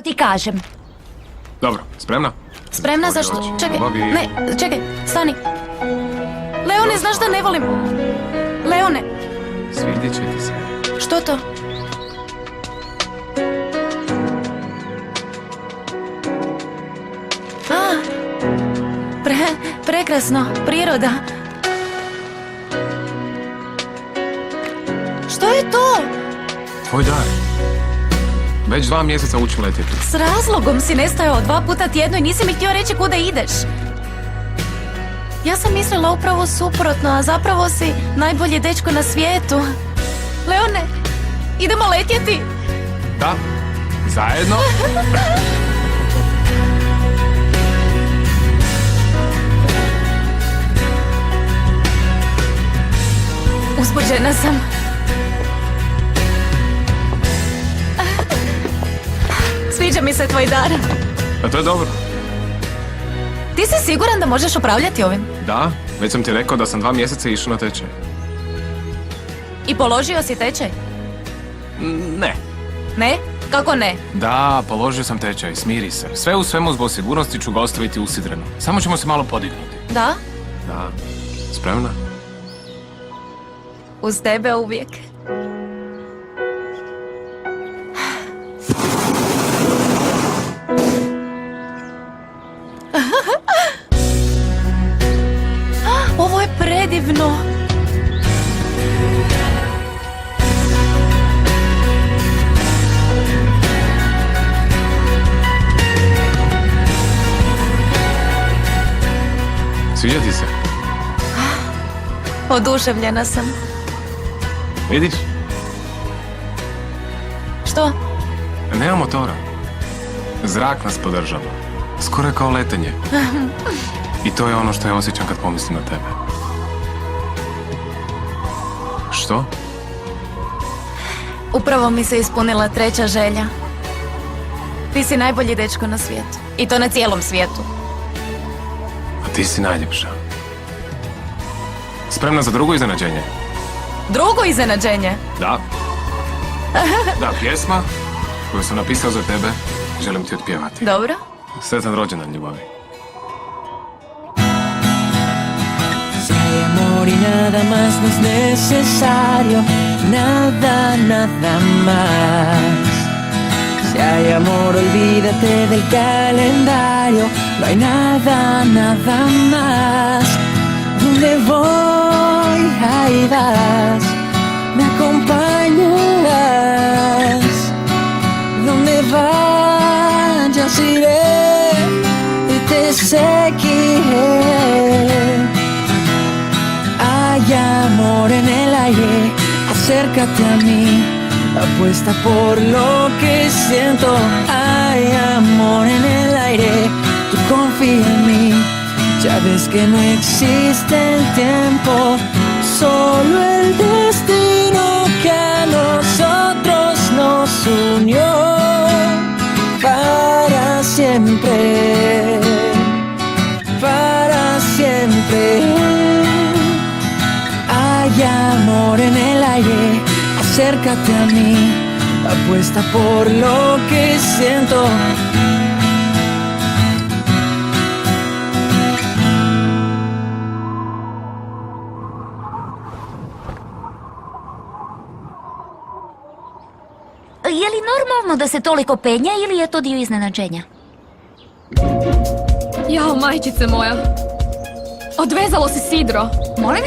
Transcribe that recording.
Ti kažem. Dobro, spremna? Spremna za što? Čekaj, ne, čekaj, stani. Leone, znaš da ne volim... Leone, Svidjet će ti se. što to? Prekrasno, priroda. Što je to? Tvoj dar. Već 2 mjeseca učim letjeti. S razlogom si nestajao 2 puta tjedno i nisi mi htio reći kuda ideš. Ja sam mislila upravo suprotno, a zapravo si najbolji dečko na svijetu. Leone, idemo letjeti? Da, zajedno. Uzbuđena sam. Sviđa mi se tvoj dar. A to je dobro. Ti si siguran da možeš upravljati ovim? Da, već sam ti rekao da sam 2 mjeseca išao na tečaj. I položio si tečaj? Ne. Ne? Kako ne? Da, položio sam tečaj, smiri se. Sve u svemu zbog sigurnosti ću ga ostaviti usidreno. Samo ćemo se malo podignuti. Da? Da. Spremna? Uz tebe uvijek. Ovo je predivno. Sviđa ti se? Oduševljena sam. Vidiš? Što? Nema motora. Zrak nas podržava. Skoro je kao letenje. I to je ono što ja osjećam kad pomislim na tebe. Što? Upravo mi se ispunila 3. želja. Ti si najbolji dečko na svijetu. I to na cijelom svijetu. A ti si najljepša. Spremna za drugo iznenađenje? Drugo iznenađenje. Da. Da, pjesma koju sam napisao za tebe, želim ti otpjevati. Dobro. Sretan rođendan, ljubavi. Si hay amor y nada más no es necesario, nada, nada más. Si hay amor, olvídate del calendario, no hay nada, nada más. Donde voy, ahí vas, me acompañarás. Donde vayas iré y te seguiré. Hay amor en el aire, acércate a mí, apuesta por lo que siento. Hay amor en el aire, tú confía en mí. Ya ves que no existe el tiempo, solo el destino que a nosotros nos unió para siempre, para siempre. Hay amor en el aire, acércate a mí, apuesta por lo que siento. Je li normalno da se toliko penja ili je to dio iznenađenja? Jao, majčice moja. Odvezalo se sidro. Molim?